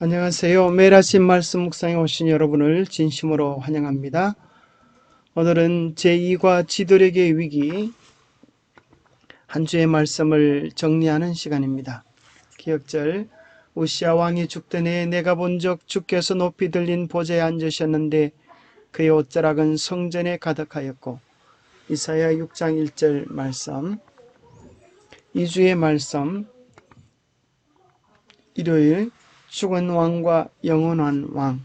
안녕하세요. 매일 아침 말씀 묵상에 오신 여러분을 진심으로 환영합니다. 오늘은 제2과 지도력의 위기 한 주의 말씀을 정리하는 시간입니다. 기억절 우시아 왕이 죽던 해에 내가 본 적 주께서 높이 들린 보좌에 앉으셨는데 그의 옷자락은 성전에 가득하였고. 이사야 6장 1절 말씀. 2주의 말씀 일요일 죽은 왕과 영원한 왕.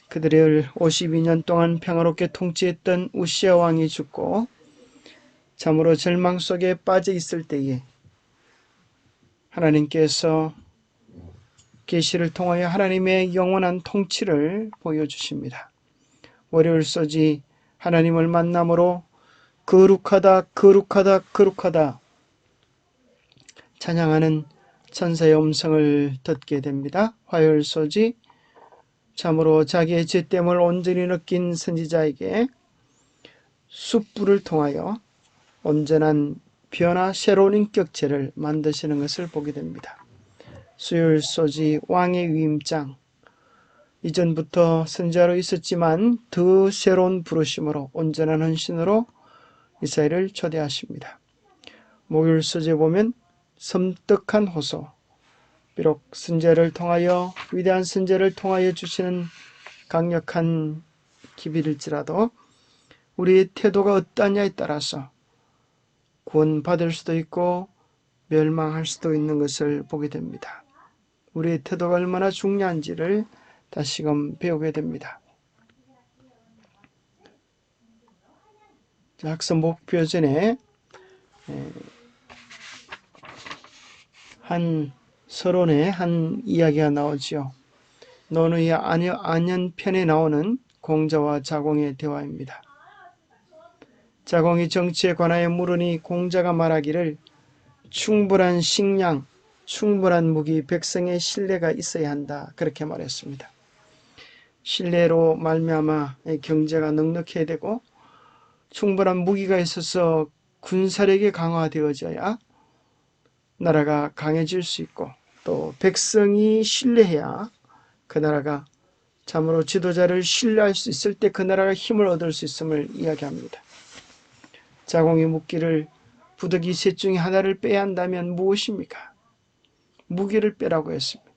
그들을 52년 동안 평화롭게 통치했던 우시아 왕이 죽고 참으로 절망 속에 빠져 있을 때에 하나님께서 계시를 통하여 하나님의 영원한 통치를 보여주십니다. 월요일 소지 하나님을 만남으로 거룩하다 거룩하다 거룩하다 찬양하는 천사의 음성을 듣게 됩니다. 화요일 소지 참으로 자기의 죄됨을 온전히 느낀 선지자에게 숯불을 통하여 온전한 변화 새로운 인격체를 만드시는 것을 보게 됩니다. 수요일 소지 왕의 위임장. 이전부터 선지자로 있었지만 더 새로운 부르심으로 온전한 헌신으로 이스라엘을 초대하십니다. 목요일 소지에 보면 섬뜩한 호소. 비록 선지자를 통하여 위대한 선지자를 통하여 주시는 강력한 기별일지라도 우리의 태도가 어떠냐에 따라서 구원받을 수도 있고 멸망할 수도 있는 것을 보게 됩니다. 우리의 태도가 얼마나 중요한지를 다시금 배우게 됩니다. 학습 목표전에 한 서론에 한 이야기가 나오지요. 노노의 안연편에 나오는 공자와 자공의 대화입니다. 자공이 정치에 관하여 물으니 공자가 말하기를 충분한 식량, 충분한 무기, 백성의 신뢰가 있어야 한다. 그렇게 말했습니다. 신뢰로 말미암아 경제가 넉넉해야 되고 충분한 무기가 있어서 군사력이 강화되어져야 나라가 강해질 수 있고 또 백성이 신뢰해야 그 나라가 참으로 지도자를 신뢰할 수 있을 때 그 나라가 힘을 얻을 수 있음을 이야기합니다. 자공이 묻기를 부득이 셋 중에 하나를 빼야 한다면 무엇입니까? 무기를 빼라고 했습니다.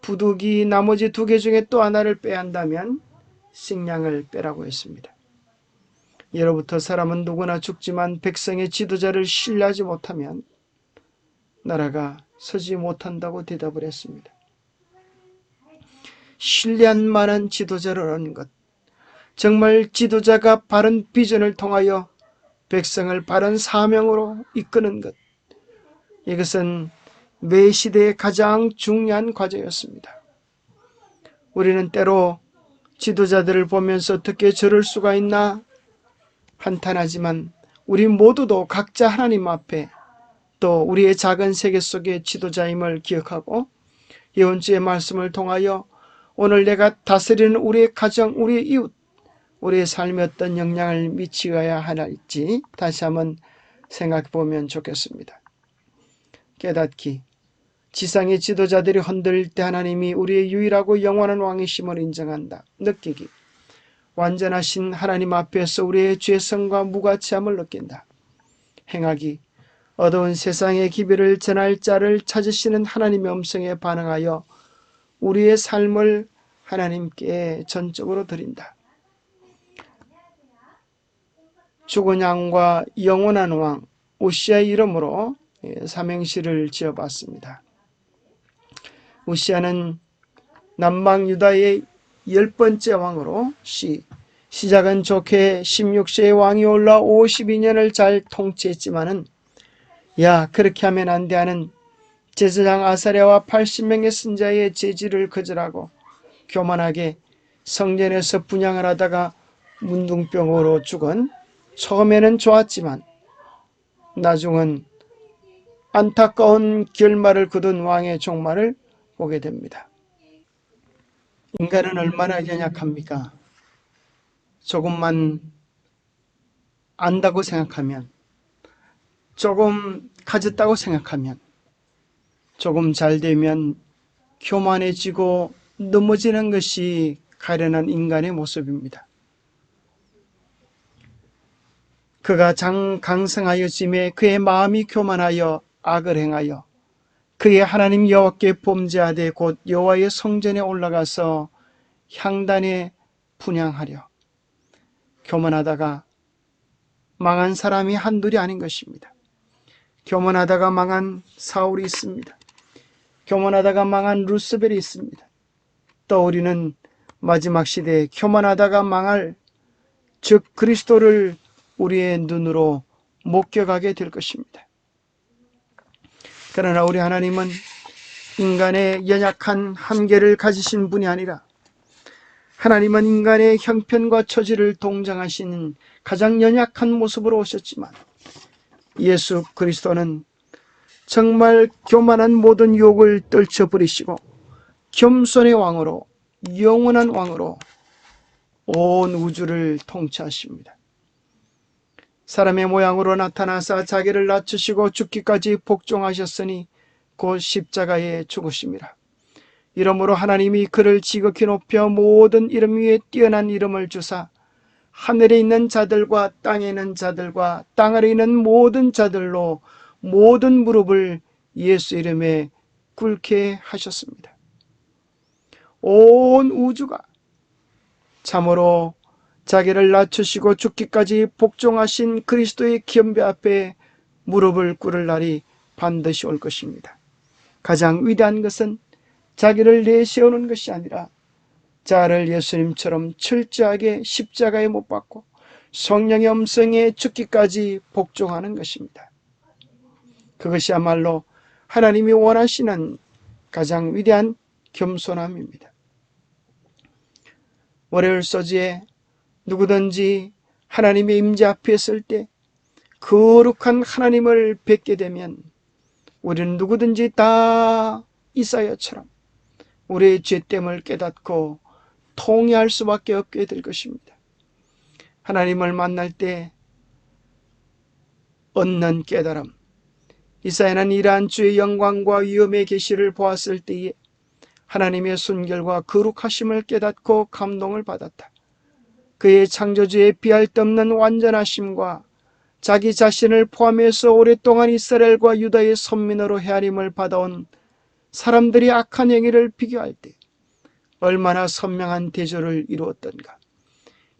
부득이 나머지 두 개 중에 또 하나를 빼야 한다면 식량을 빼라고 했습니다. 예로부터 사람은 누구나 죽지만 백성의 지도자를 신뢰하지 못하면 나라가 서지 못한다고 대답을 했습니다. 신뢰할 만한 지도자를 얻는 것, 정말 지도자가 바른 비전을 통하여 백성을 바른 사명으로 이끄는 것, 이것은 매 시대의 가장 중요한 과제였습니다. 우리는 때로 지도자들을 보면서 어떻게 저럴 수가 있나 한탄하지만 우리 모두도 각자 하나님 앞에 또 우리의 작은 세계 속의 지도자임을 기억하고 이번 주의 말씀을 통하여 오늘 내가 다스리는 우리의 가정, 우리의 이웃, 우리의 삶에 어떤 영향을 미치어야 할지 다시 한번 생각해 보면 좋겠습니다. 깨닫기, 지상의 지도자들이 흔들릴 때 하나님이 우리의 유일하고 영원한 왕이심을 인정한다. 느끼기, 완전하신 하나님 앞에서 우리의 죄성과 무가치함을 느낀다. 행하기, 어두운 세상의 기별을 전할 자를 찾으시는 하나님의 음성에 반응하여 우리의 삶을 하나님께 전적으로 드린다. 죽은 양과 영원한 왕 우시아의 이름으로 삼행시를 지어봤습니다. 우시아는 남방 유다의 10번째 왕으로 시작은 좋게 16세의 왕이 올라 52년을 잘 통치했지만은 그렇게 하면 안 돼 하는 제사장 아사랴와 80명의 선지자의 제지를 거절하고 교만하게 성전에서 분향을 하다가 문둥병으로 죽은, 처음에는 좋았지만 나중은 안타까운 결말을 거둔 왕의 종말을 보게 됩니다. 인간은 얼마나 연약합니까? 조금만 안다고 생각하면, 조금 가졌다고 생각하면, 조금 잘 되면 교만해지고 넘어지는 것이 가련한 인간의 모습입니다. 그가 강성하여짐에 그의 마음이 교만하여 악을 행하여 그의 하나님 여호와께 범죄하되 곧 여호와의 성전에 올라가서 향단에 분향하려. 교만하다가 망한 사람이 한둘이 아닌 것입니다. 교만하다가 망한 사울이 있습니다. 교만하다가 망한 루스벨이 있습니다. 또 우리는 마지막 시대에 교만하다가 망할, 즉 그리스도를 우리의 눈으로 목격하게 될 것입니다. 그러나 우리 하나님은 인간의 연약한 한계를 가지신 분이 아니라 하나님은 인간의 형편과 처지를 동정하시는 가장 연약한 모습으로 오셨지만 예수 그리스도는 정말 교만한 모든 유혹을 떨쳐버리시고 겸손의 왕으로, 영원한 왕으로 온 우주를 통치하십니다. 사람의 모양으로 나타나사 자기를 낮추시고 죽기까지 복종하셨으니 곧 십자가에 죽으심이라. 이러므로 하나님이 그를 지극히 높여 모든 이름 위에 뛰어난 이름을 주사 하늘에 있는 자들과 땅에 있는 자들과 땅 아래에 있는 모든 자들로 모든 무릎을 예수 이름에 꿇게 하셨습니다. 온 우주가 참으로 자기를 낮추시고 죽기까지 복종하신 그리스도의 겸비 앞에 무릎을 꿇을 날이 반드시 올 것입니다. 가장 위대한 것은 자기를 내세우는 것이 아니라 자아를 예수님처럼 철저하게 십자가에 못 박고 성령의 음성에 죽기까지 복종하는 것입니다. 그것이야말로 하나님이 원하시는 가장 위대한 겸손함입니다. 월요일 소지에 누구든지 하나님의 임재 앞에 설 때 거룩한 하나님을 뵙게 되면 우리는 누구든지 다 이사야처럼 우리의 죄됨을 깨닫고 통회할 수밖에 없게 될 것입니다. 하나님을 만날 때 얻는 깨달음, 이사야는 이러한 주의 영광과 위엄의 계시를 보았을 때에 하나님의 순결과 거룩하심을 깨닫고 감동을 받았다. 그의 창조주의 비할 데 없는 완전하심과 자기 자신을 포함해서 오랫동안 이스라엘과 유다의 선민으로 헤아림을 받아온 사람들이 악한 행위를 비교할 때 얼마나 선명한 대조를 이루었던가.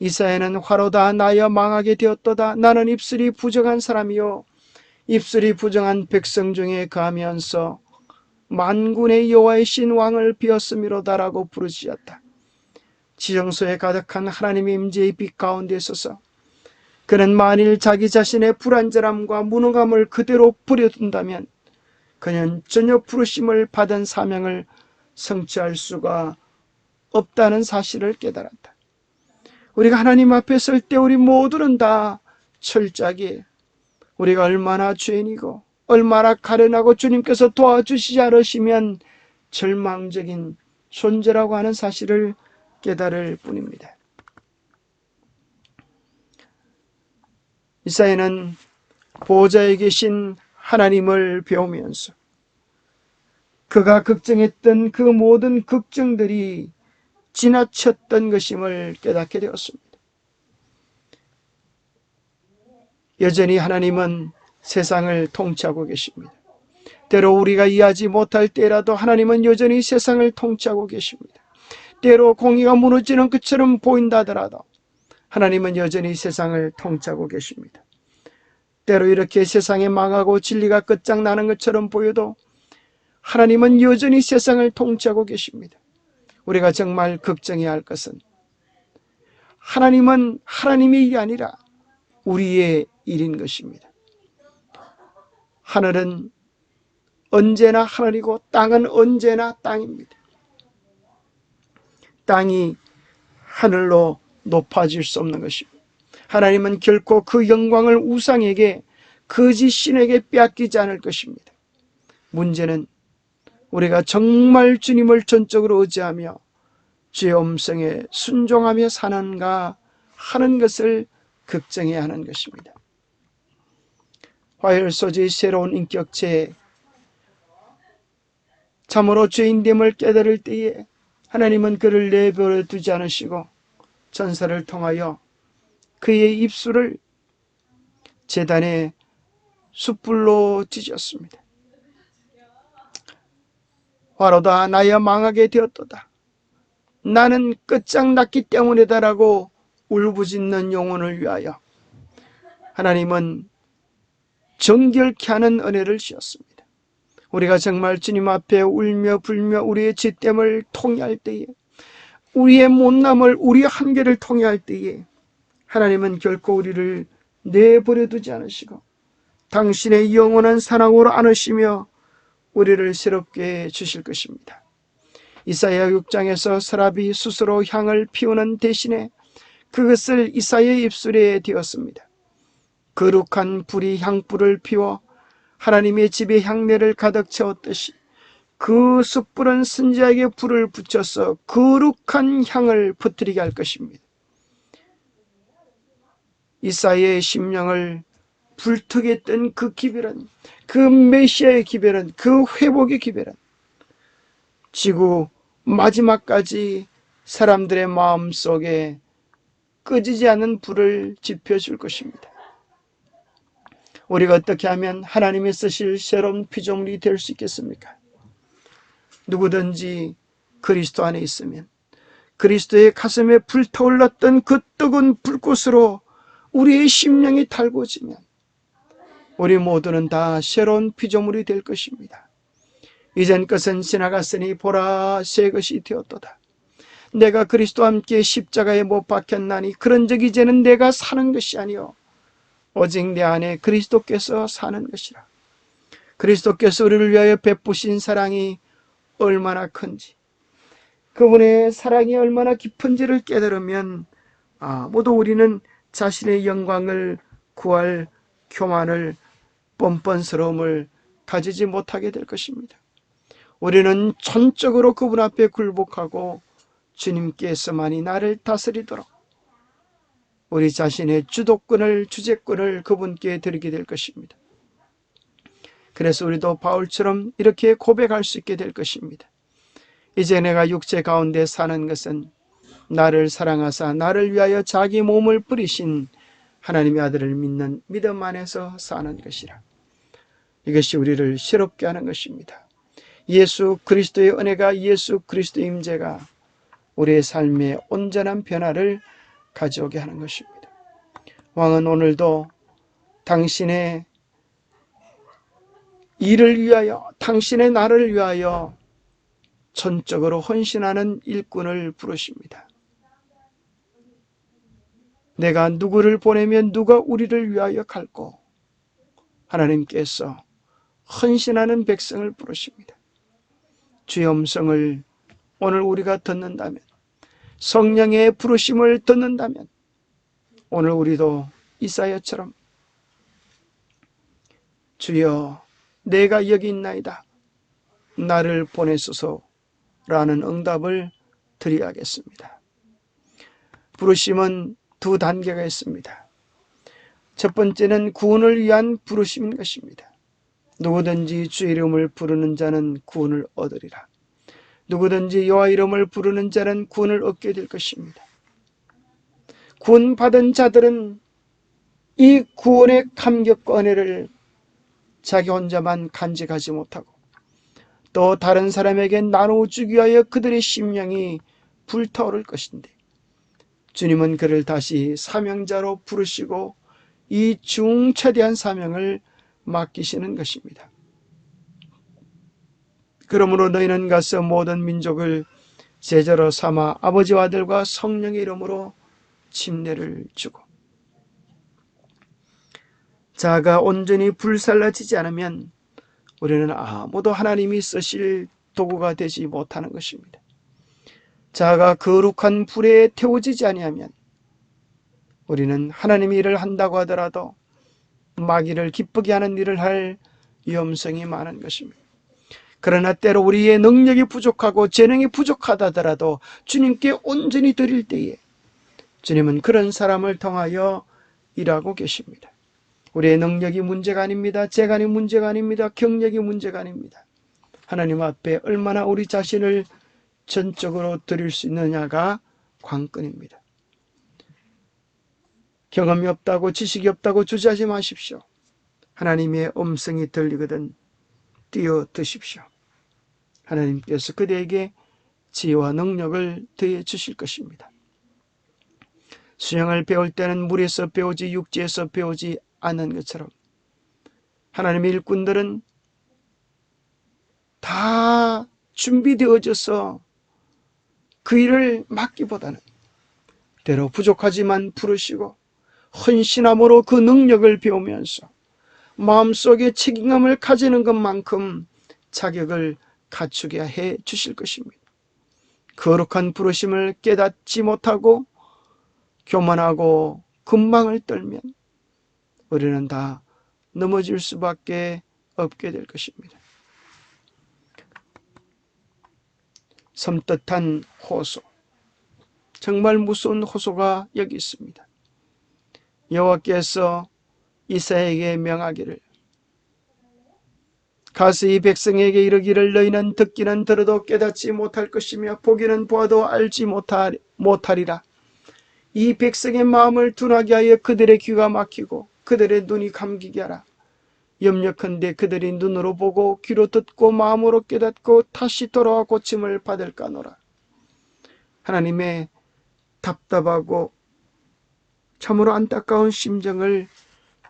이사야는 화로다 나여 망하게 되었도다. 나는 입술이 부정한 사람이요 입술이 부정한 백성 중에 거하면서 만군의 여호와의 신 왕을 비었음이로다라고 부르짖었다. 지정소에 가득한 하나님의 임재의 빛 가운데 있어서 그는 만일 자기 자신의 불완전함과 무능함을 그대로 버려둔다면 그는 전혀 부르심을 받은 사명을 성취할 수가 없다는 사실을 깨달았다. 우리가 하나님 앞에 설 때 우리 모두는 다 철저하게 우리가 얼마나 죄인이고 얼마나 가련하고 주님께서 도와주시지 않으시면 절망적인 존재라고 하는 사실을 깨달을 뿐입니다. 이사야는 보좌에 계신 하나님을 배우면서 그가 걱정했던 그 모든 걱정들이 지나쳤던 것임을 깨닫게 되었습니다. 여전히 하나님은 세상을 통치하고 계십니다. 때로 우리가 이해하지 못할 때라도 하나님은 여전히 세상을 통치하고 계십니다. 때로 공의가 무너지는 것처럼 보인다 하더라도 하나님은 여전히 세상을 통치하고 계십니다. 때로 이렇게 세상이 망하고 진리가 끝장나는 것처럼 보여도 하나님은 여전히 세상을 통치하고 계십니다. 우리가 정말 걱정해야 할 것은 하나님은 하나님의 일이 아니라 우리의 일인 것입니다. 하늘은 언제나 하늘이고 땅은 언제나 땅입니다. 땅이 하늘로 높아질 수 없는 것입니다. 하나님은 결코 그 영광을 우상에게 거짓 신에게 빼앗기지 않을 것입니다. 문제는 우리가 정말 주님을 전적으로 의지하며 주의 음성에 순종하며 사는가 하는 것을 걱정해야 하는 것입니다. 화요일 소지의 새로운 인격체에 참으로 죄인됨을 깨달을 때에 하나님은 그를 내버려 두지 않으시고 전사를 통하여 그의 입술을 제단의 숯불로 찢었습니다. 화로다 나여 망하게 되었도다. 나는 끝장났기 때문이다라고 울부짖는 영혼을 위하여 하나님은 정결케 하는 은혜를 주셨습니다. 우리가 정말 주님 앞에 울며 불며 우리의 죄됨을 통회할 때에, 우리의 못남을, 우리의 한계를 통회할 때에 하나님은 결코 우리를 내버려 두지 않으시고 당신의 영원한 사랑으로 안으시며 우리를 새롭게 주실 것입니다. 이사야 6장에서 서랍이 스스로 향을 피우는 대신에 그것을 이사야의 입술에 대었습니다. 거룩한 불이 향불을 피워 하나님의 집에 향내를 가득 채웠듯이 그 숯불은 선지자에게 불을 붙여서 거룩한 향을 퍼뜨리게 할 것입니다. 이사야의 심령을 불턱에 했던 그 기별은, 그 메시아의 기별은, 그 회복의 기별은 지구 마지막까지 사람들의 마음속에 꺼지지 않는 불을 지펴줄 것입니다. 우리가 어떻게 하면 하나님이 쓰실 새로운 피조물이 될 수 있겠습니까? 누구든지 그리스도 안에 있으면, 그리스도의 가슴에 불타올랐던 그 뜨거운 불꽃으로 우리의 심령이 달궈지면 우리 모두는 다 새로운 피조물이 될 것입니다. 이전 것은 지나갔으니 보라 새 것이 되었도다. 내가 그리스도와 함께 십자가에 못 박혔나니 그런즉 이제는 내가 사는 것이 아니요 오직 내 안에 그리스도께서 사는 것이라. 그리스도께서 우리를 위하여 베푸신 사랑이 얼마나 큰지, 그분의 사랑이 얼마나 깊은지를 깨달으면 모두 우리는 자신의 영광을 구할 교만을, 뻔뻔스러움을 가지지 못하게 될 것입니다. 우리는 전적으로 그분 앞에 굴복하고 주님께서만이 나를 다스리도록 우리 자신의 주도권을, 주재권을 그분께 드리게 될 것입니다. 그래서 우리도 바울처럼 이렇게 고백할 수 있게 될 것입니다. 이제 내가 육체 가운데 사는 것은 나를 사랑하사 나를 위하여 자기 몸을 뿌리신 하나님의 아들을 믿는 믿음 안에서 사는 것이라. 이것이 우리를 새롭게 하는 것입니다. 예수 그리스도의 은혜가, 예수 그리스도의 임재가 우리의 삶에 온전한 변화를 가져오게 하는 것입니다. 왕은 오늘도 당신의 일을 위하여, 당신의 나를 위하여 전적으로 헌신하는 일꾼을 부르십니다. 내가 누구를 보내면 누가 우리를 위하여 갈고, 하나님께서 헌신하는 백성을 부르십니다. 주의 음성을 오늘 우리가 듣는다면, 성령의 부르심을 듣는다면 오늘 우리도 이사야처럼 주여 내가 여기 있나이다, 나를 보내소서라는 응답을 드려야겠습니다. 부르심은 두 단계가 있습니다. 첫 번째는 구원을 위한 부르심인 것입니다. 누구든지 주의 이름을 부르는 자는 구원을 얻으리라. 누구든지 여호와 이름을 부르는 자는 구원을 얻게 될 것입니다. 구원받은 자들은 이 구원의 감격과 은혜를 자기 혼자만 간직하지 못하고 또 다른 사람에게 나눠주기 위하여 그들의 심령이 불타오를 것인데, 주님은 그를 다시 사명자로 부르시고 이 중차대한 사명을 맡기시는 것입니다. 그러므로 너희는 가서 모든 민족을 제자로 삼아 아버지와 아들과 성령의 이름으로 침례를 주고, 자아가 온전히 불살라지지 않으면 우리는 아무도 하나님이 쓰실 도구가 되지 못하는 것입니다. 자아가 거룩한 불에 태워지지 아니하면 우리는 하나님의 일을 한다고 하더라도 마귀를 기쁘게 하는 일을 할 위험성이 많은 것입니다. 그러나 때로 우리의 능력이 부족하고 재능이 부족하다 하더라도 주님께 온전히 드릴 때에 주님은 그런 사람을 통하여 일하고 계십니다. 우리의 능력이 문제가 아닙니다. 재간이 문제가 아닙니다. 경력이 문제가 아닙니다. 하나님 앞에 얼마나 우리 자신을 전적으로 드릴 수 있느냐가 관건입니다. 경험이 없다고, 지식이 없다고 주저하지 마십시오. 하나님의 음성이 들리거든 뛰어드십시오. 하나님께서 그대에게 지혜와 능력을 더해 주실 것입니다. 수영을 배울 때는 물에서 배우지 육지에서 배우지 않는 것처럼 하나님의 일꾼들은 다 준비되어져서 그 일을 맡기보다는 때로 부족하지만 부르시고 헌신함으로 그 능력을 배우면서 마음속에 책임감을 가지는 것만큼 자격을 갖추게 해 주실 것입니다. 거룩한 부르심을 깨닫지 못하고 교만하고 금방을 떨면 우리는 다 넘어질 수밖에 없게 될 것입니다. 섬뜩한 호소, 정말 무서운 호소가 여기 있습니다. 여호와께서 이사야에게 명하기를 가서 이 백성에게 이르기를 너희는 듣기는 들어도 깨닫지 못할 것이며 보기는 보아도 알지 못하리라. 이 백성의 마음을 둔하게 하여 그들의 귀가 막히고 그들의 눈이 감기게 하라. 염려컨대 그들이 눈으로 보고 귀로 듣고 마음으로 깨닫고 다시 돌아와 고침을 받을까노라. 하나님의 답답하고 참으로 안타까운 심정을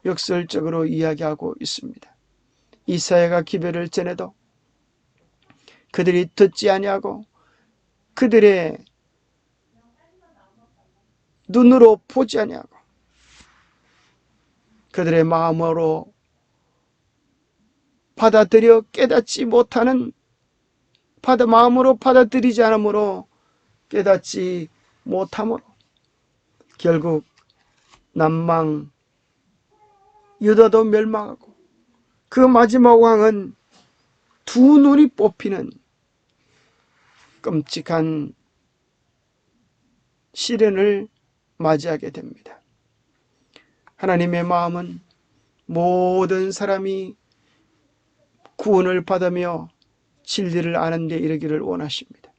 역설적으로 이야기하고 있습니다. 이사야가 기별을 전해도 그들이 듣지 아니하고 그들의 눈으로 보지 아니하고 그들의 마음으로 받아들여 깨닫지 못하는 마음으로 받아들이지 않으므로 깨닫지 못함으로 결국 남망 유다도 멸망하고 그 마지막 왕은 두 눈이 뽑히는 끔찍한 시련을 맞이하게 됩니다. 하나님의 마음은 모든 사람이 구원을 받으며 진리를 아는 데 이르기를 원하십니다.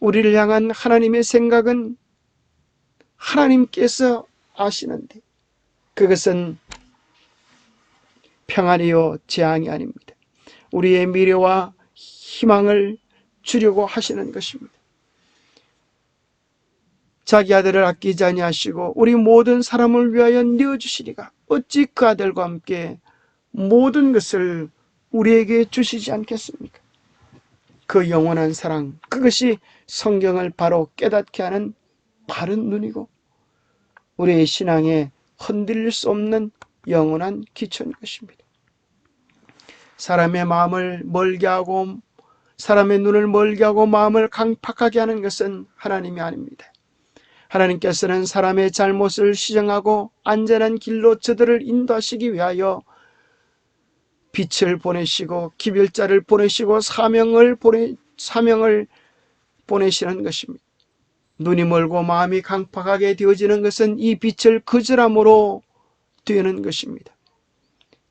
우리를 향한 하나님의 생각은 하나님께서 아시는데 그것은 평안이요 재앙이 아닙니다. 우리의 미래와 희망을 주려고 하시는 것입니다. 자기 아들을 아끼지 아니하시고 우리 모든 사람을 위하여 내어주시리가 어찌 그 아들과 함께 모든 것을 우리에게 주시지 않겠습니까? 그 영원한 사랑, 그것이 성경을 바로 깨닫게 하는 바른 눈이고 우리의 신앙에 흔들릴 수 없는 영원한 기초인 것입니다. 사람의 마음을 멀게 하고 사람의 눈을 멀게 하고 마음을 강팍하게 하는 것은 하나님이 아닙니다. 하나님께서는 사람의 잘못을 시정하고 안전한 길로 저들을 인도하시기 위하여 빛을 보내시고 기별자를 보내시고 사명을 보내시는 것입니다. 눈이 멀고 마음이 강팍하게 되어지는 것은 이 빛을 거절함으로 되는 것입니다.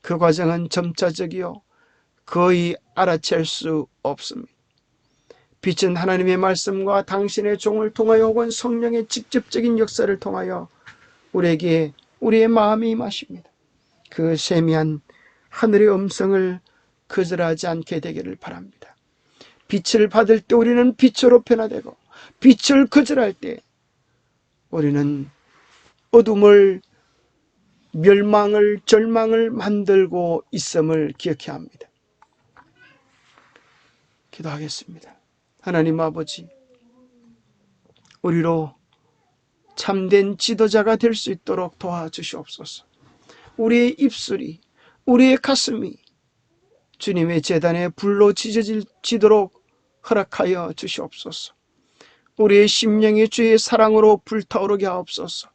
그 과정은 점차적이요 거의 알아챌 수 없습니다. 빛은 하나님의 말씀과 당신의 종을 통하여 혹은 성령의 직접적인 역사를 통하여 우리에게 우리의 마음이 임하십니다. 그 세미한 하늘의 음성을 거절하지 않게 되기를 바랍니다. 빛을 받을 때 우리는 빛으로 변화되고 빛을 거절할 때 우리는 어둠을 멸망을 절망을 만들고 있음을 기억해야 합니다. 기도하겠습니다. 하나님 아버지, 우리로 참된 지도자가 될 수 있도록 도와주시옵소서. 우리의 입술이, 우리의 가슴이 주님의 제단에 불로 지져지도록 허락하여 주시옵소서. 우리의 심령이 주의 사랑으로 불타오르게 하옵소서.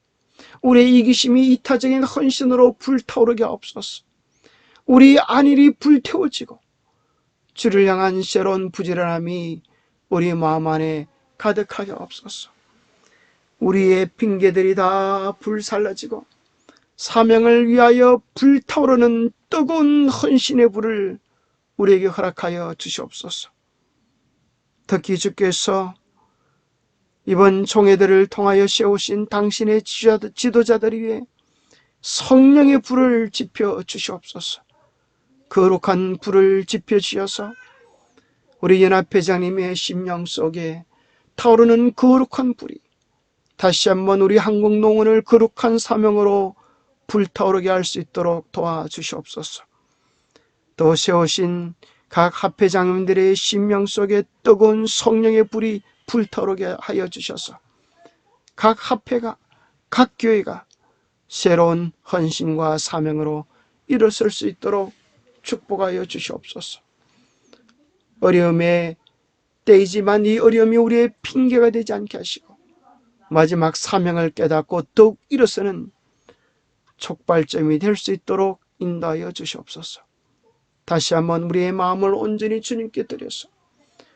우리의 이기심이 이타적인 헌신으로 불타오르게 하옵소서. 우리 안일이 불태워지고 주를 향한 새로운 부지런함이 우리 마음 안에 가득하게 하옵소서. 우리의 핑계들이 다 불살라지고 사명을 위하여 불타오르는 뜨거운 헌신의 불을 우리에게 허락하여 주시옵소서. 특히 주께서 이번 총회들을 통하여 세우신 당신의 지도자들 위해 성령의 불을 지펴 주시옵소서. 거룩한 불을 지펴 주셔서 우리 연합회장님의 심령 속에 타오르는 거룩한 불이 다시 한번 우리 한국농원을 거룩한 사명으로 불타오르게 할 수 있도록 도와주시옵소서. 또 세우신 각 합회장님들의 심령 속에 뜨거운 성령의 불이 불타오르게 하여 주셔서 각 합회가, 각 교회가 새로운 헌신과 사명으로 일어설 수 있도록 축복하여 주시옵소서. 어려움의 때이지만 이 어려움이 우리의 핑계가 되지 않게 하시고 마지막 사명을 깨닫고 더욱 일어서는 촉발점이 될 수 있도록 인도하여 주시옵소서. 다시 한번 우리의 마음을 온전히 주님께 드려서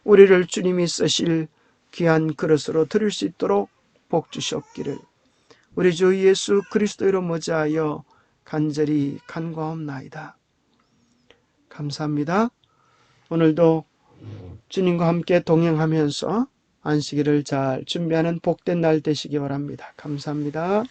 우리를 주님이 쓰실 귀한 그릇으로 드릴 수 있도록 복 주시옵기를 우리 주 예수 그리스도로 모자하여 간절히 간구하옵나이다. 감사합니다. 오늘도 주님과 함께 동행하면서 안식일을 잘 준비하는 복된 날 되시기 바랍니다. 감사합니다.